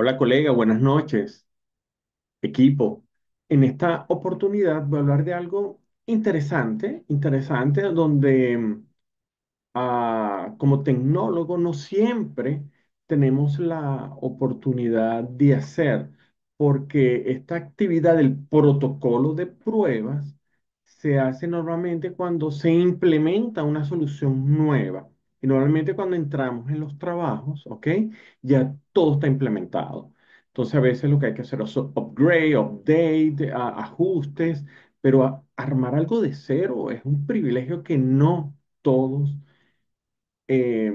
Hola colega, buenas noches, equipo. En esta oportunidad voy a hablar de algo interesante, donde como tecnólogo no siempre tenemos la oportunidad de hacer, porque esta actividad del protocolo de pruebas se hace normalmente cuando se implementa una solución nueva. Y normalmente cuando entramos en los trabajos, ¿ok? Ya todo está implementado. Entonces a veces lo que hay que hacer es upgrade, update, ajustes, pero armar algo de cero es un privilegio que no todos eh,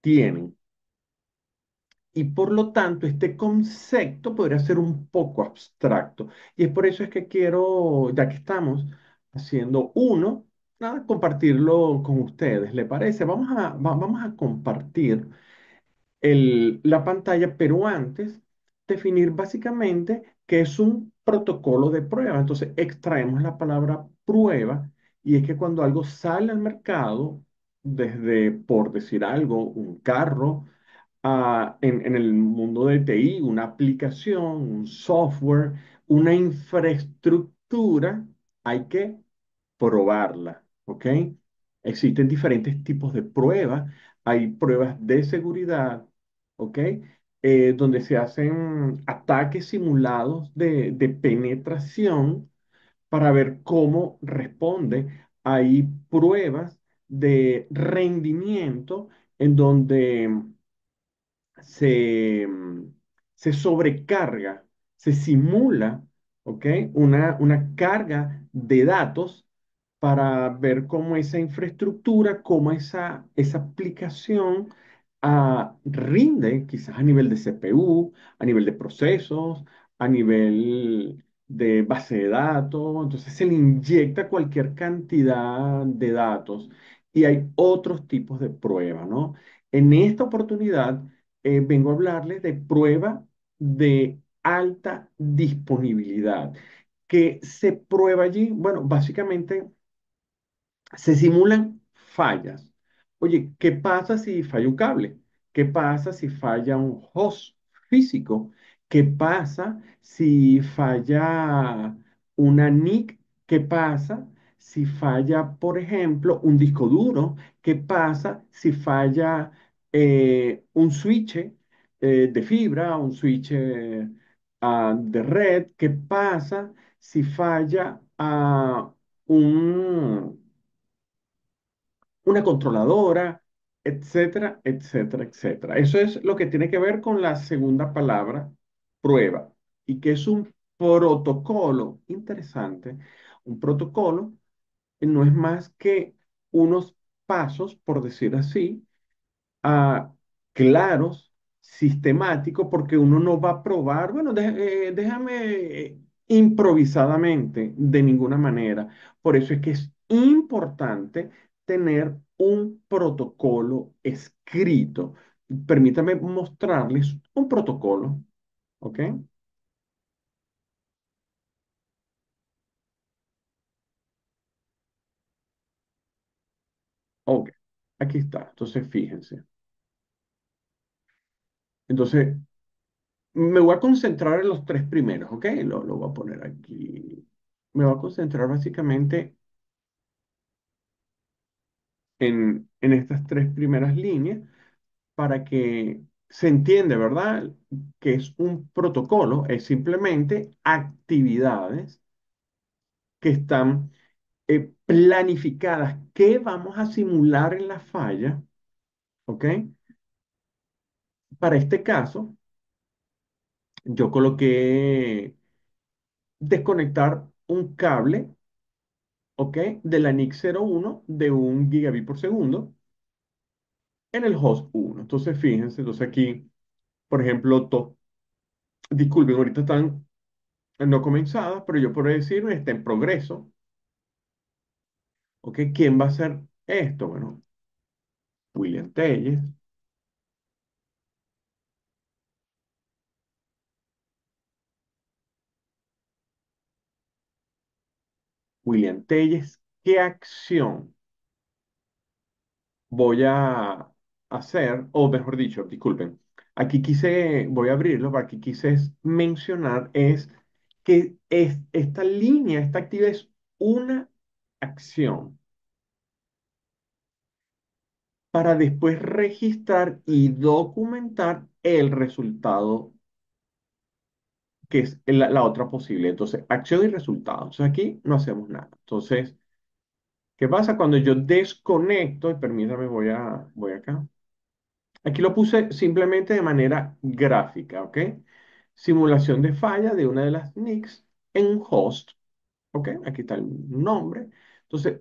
tienen. Y por lo tanto, este concepto podría ser un poco abstracto. Y es por eso es que quiero, ya que estamos haciendo uno, nada, compartirlo con ustedes. ¿Le parece? Vamos a compartir la pantalla, pero antes definir básicamente qué es un protocolo de prueba. Entonces, extraemos la palabra prueba y es que cuando algo sale al mercado, desde, por decir algo, un carro, en el mundo de TI, una aplicación, un software, una infraestructura, hay que probarla, ¿ok? Existen diferentes tipos de pruebas. Hay pruebas de seguridad, ¿ok? Donde se hacen ataques simulados de penetración para ver cómo responde. Hay pruebas de rendimiento en donde se, se sobrecarga, se simula, ¿ok? Una carga de datos para ver cómo esa infraestructura, cómo esa aplicación rinde, quizás a nivel de CPU, a nivel de procesos, a nivel de base de datos. Entonces se le inyecta cualquier cantidad de datos y hay otros tipos de pruebas, ¿no? En esta oportunidad vengo a hablarles de prueba de alta disponibilidad. Que se prueba allí? Bueno, básicamente se simulan fallas. Oye, ¿qué pasa si falla un cable? ¿Qué pasa si falla un host físico? ¿Qué pasa si falla una NIC? ¿Qué pasa si falla, por ejemplo, un disco duro? ¿Qué pasa si falla un switch de fibra, un switch de red? ¿Qué pasa si falla un una controladora, etcétera, etcétera, etcétera? Eso es lo que tiene que ver con la segunda palabra, prueba, y que es un protocolo interesante. Un protocolo no es más que unos pasos, por decir así, ah, claros, sistemáticos, porque uno no va a probar, bueno, déjame improvisadamente, de ninguna manera. Por eso es que es importante tener un protocolo escrito. Permítame mostrarles un protocolo, ¿ok? Ok, aquí está. Entonces, fíjense. Entonces, me voy a concentrar en los tres primeros, ¿ok? Lo voy a poner aquí. Me voy a concentrar básicamente en estas tres primeras líneas para que se entiende, ¿verdad? Que es un protocolo, es simplemente actividades que están planificadas, que vamos a simular en la falla, ¿ok? Para este caso, yo coloqué desconectar un cable, ¿ok? De la NIC 01 de 1 gigabit por segundo en el host uno. Entonces, fíjense, entonces aquí, por ejemplo, disculpen, ahorita están no comenzadas, pero yo puedo decir está en progreso. ¿Ok? ¿Quién va a hacer esto? Bueno, William Telles. William Telles, ¿qué acción voy a hacer? O mejor dicho, disculpen, aquí quise, voy a abrirlo, para aquí quise mencionar es que esta línea, esta actividad es una acción para después registrar y documentar el resultado, que es la otra posible. Entonces, acción y resultado. Entonces, aquí no hacemos nada. Entonces, ¿qué pasa cuando yo desconecto? Y permítame, voy acá. Aquí lo puse simplemente de manera gráfica, ¿ok? Simulación de falla de una de las NICs en un host, ¿ok? Aquí está el nombre. Entonces,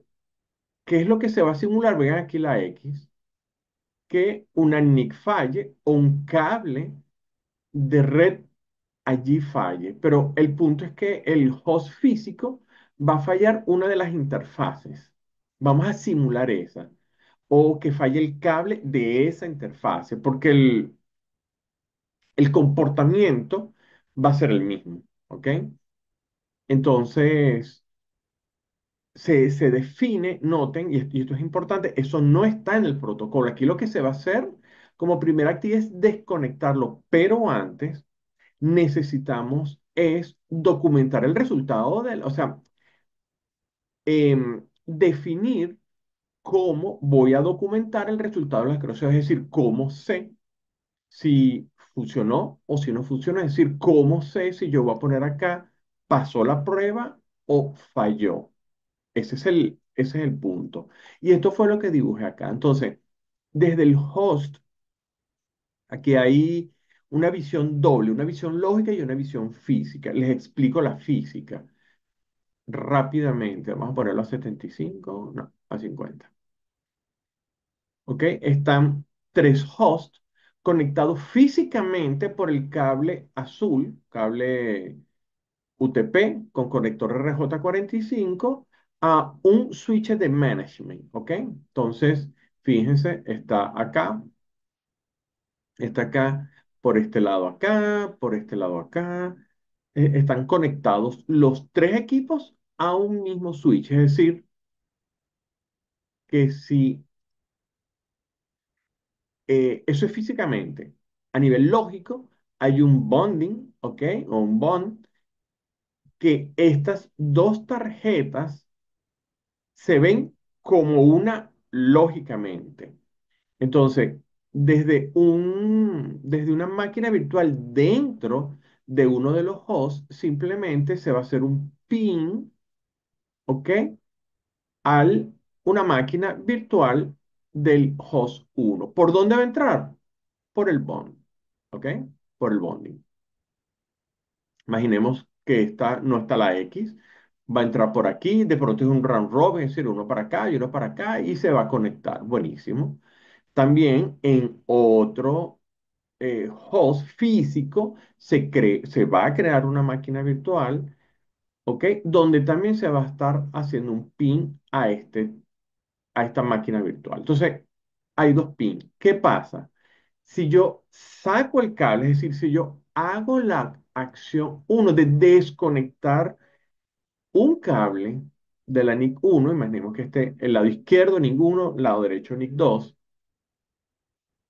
¿qué es lo que se va a simular? Vean aquí la X, que una NIC falle o un cable de red allí falle. Pero el punto es que el host físico va a fallar una de las interfaces. Vamos a simular esa. O que falle el cable de esa interfase, porque el comportamiento va a ser el mismo, ¿ok? Entonces, se define, noten, y esto es importante, eso no está en el protocolo. Aquí lo que se va a hacer como primera actividad es desconectarlo, pero antes necesitamos es documentar el resultado del, o sea, definir cómo voy a documentar el resultado de la creación, es decir, cómo sé si funcionó o si no funcionó, es decir, cómo sé si yo voy a poner acá, pasó la prueba o falló. Ese es el punto. Y esto fue lo que dibujé acá. Entonces, desde el host, aquí hay una visión doble, una visión lógica y una visión física. Les explico la física rápidamente. Vamos a ponerlo a 75, no, a 50. ¿Ok? Están tres hosts conectados físicamente por el cable azul, cable UTP con conector RJ45 a un switch de management, ¿ok? Entonces, fíjense, está acá, por este lado acá, por este lado acá. Están conectados los tres equipos a un mismo switch, es decir, que si eso es físicamente, a nivel lógico, hay un bonding, ¿ok? O un bond, que estas dos tarjetas se ven como una lógicamente. Entonces, desde una máquina virtual dentro de uno de los hosts, simplemente se va a hacer un ping, ¿ok? Al una máquina virtual del host uno. ¿Por dónde va a entrar? Por el bond, ¿ok? Por el bonding. Imaginemos que esta no está la X, va a entrar por aquí, de pronto es un round robin, es decir, uno para acá y uno para acá, y se va a conectar. Buenísimo. También en otro host físico se va a crear una máquina virtual, ¿ok? Donde también se va a estar haciendo un pin a esta máquina virtual. Entonces, hay dos pins. ¿Qué pasa? Si yo saco el cable, es decir, si yo hago la acción uno de desconectar un cable de la NIC uno, imaginemos que esté el lado izquierdo NIC uno, lado derecho NIC dos.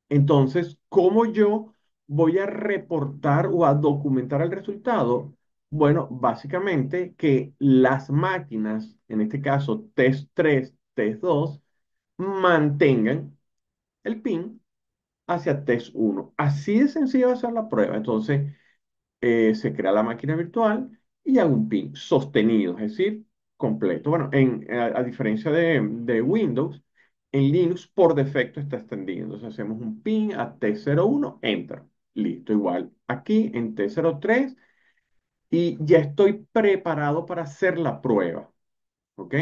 Entonces, ¿cómo yo voy a reportar o a documentar el resultado? Bueno, básicamente que las máquinas, en este caso test 3, test 2, mantengan el pin hacia test uno. Así de sencillo va a ser la prueba. Entonces, se crea la máquina virtual y hago un pin sostenido, es decir, completo. Bueno, a diferencia de Windows, en Linux por defecto está extendido. Entonces hacemos un pin a T01, enter. Listo, igual aquí en T03 y ya estoy preparado para hacer la prueba. ¿Ok?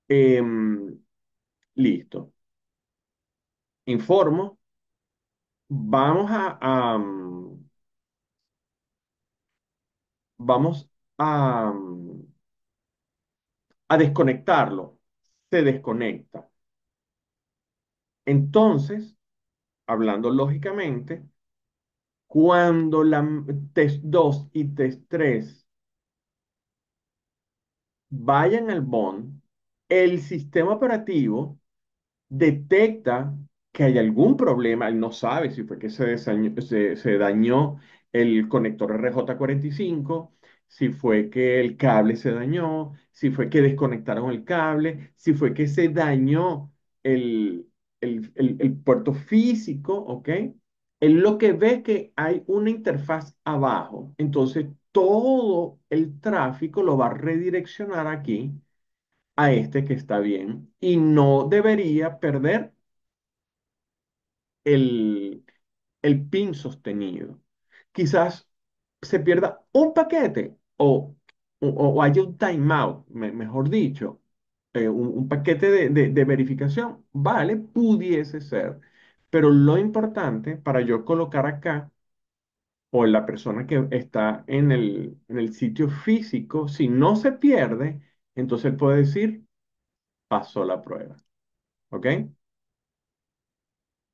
Em, listo. Informo. Vamos vamos a, a desconectarlo. Se desconecta. Entonces, hablando lógicamente, cuando test 2 y test 3 vayan al bond, el sistema operativo detecta que hay algún problema, él no sabe si fue que se dañó el conector RJ45, si fue que el cable se dañó, si fue que desconectaron el cable, si fue que se dañó el, el puerto físico, ¿ok? Él lo que ve es que hay una interfaz abajo, entonces todo el tráfico lo va a redireccionar aquí a este que está bien y no debería perder el, el pin sostenido. Quizás se pierda un paquete o haya un timeout, mejor dicho, un paquete de verificación, vale, pudiese ser. Pero lo importante para yo colocar acá, o la persona que está en el sitio físico, si no se pierde, entonces él puede decir, pasó la prueba. ¿Ok?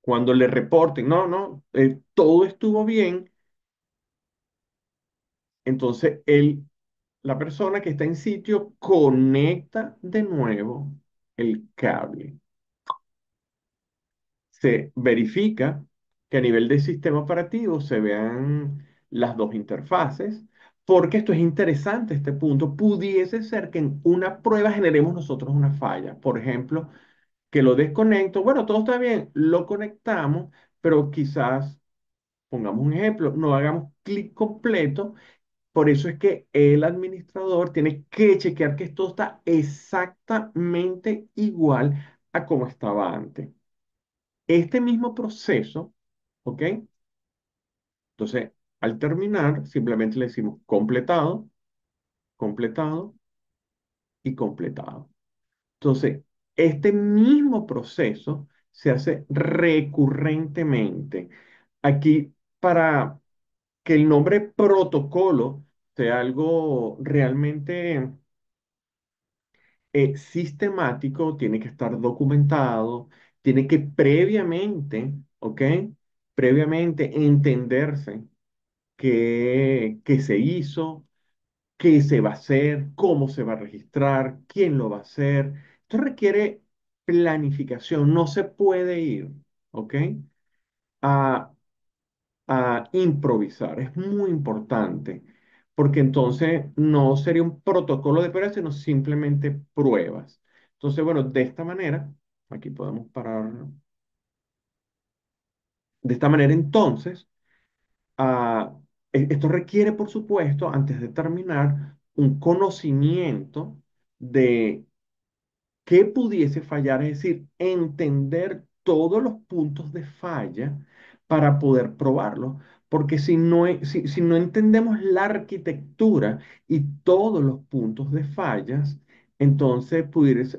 Cuando le reporten, no, no, todo estuvo bien, entonces la persona que está en sitio conecta de nuevo el cable. Se verifica que a nivel del sistema operativo se vean las dos interfaces, porque esto es interesante, este punto. Pudiese ser que en una prueba generemos nosotros una falla. Por ejemplo, que lo desconecto, bueno, todo está bien, lo conectamos, pero quizás, pongamos un ejemplo, no hagamos clic completo. Por eso es que el administrador tiene que chequear que esto está exactamente igual a como estaba antes. Este mismo proceso, ¿ok? Entonces, al terminar, simplemente le decimos completado, completado y completado. Entonces, este mismo proceso se hace recurrentemente. Aquí, para que el nombre protocolo sea algo realmente sistemático, tiene que estar documentado, tiene que previamente, ¿ok? Previamente entenderse qué se hizo, qué se va a hacer, cómo se va a registrar, quién lo va a hacer. Esto requiere planificación, no se puede ir, ¿ok? A, a improvisar, es muy importante, porque entonces no sería un protocolo de pruebas, sino simplemente pruebas. Entonces, bueno, de esta manera, aquí podemos parar, de esta manera entonces, ah, esto requiere, por supuesto, antes de terminar, un conocimiento de qué pudiese fallar, es decir, entender todos los puntos de falla para poder probarlo. Porque si no entendemos la arquitectura y todos los puntos de fallas, entonces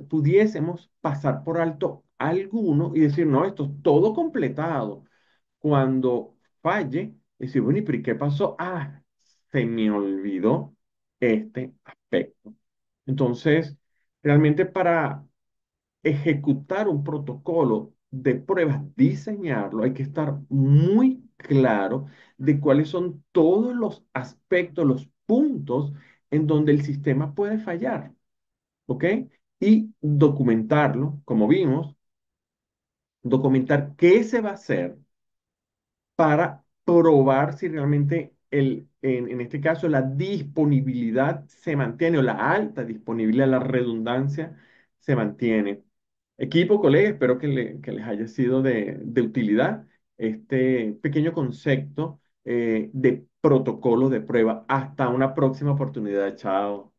pudiésemos pasar por alto alguno y decir, no, esto es todo completado. Cuando falle, decir, bueno, ¿y pero qué pasó? Ah, se me olvidó este aspecto. Entonces, realmente para ejecutar un protocolo de pruebas, diseñarlo, hay que estar muy claro de cuáles son todos los aspectos, los puntos en donde el sistema puede fallar, ¿ok? Y documentarlo, como vimos, documentar qué se va a hacer para probar si realmente en este caso la disponibilidad se mantiene o la alta disponibilidad, la redundancia se mantiene. Equipo, colegas, espero que les haya sido de utilidad este pequeño concepto de protocolo de prueba. Hasta una próxima oportunidad. Chao.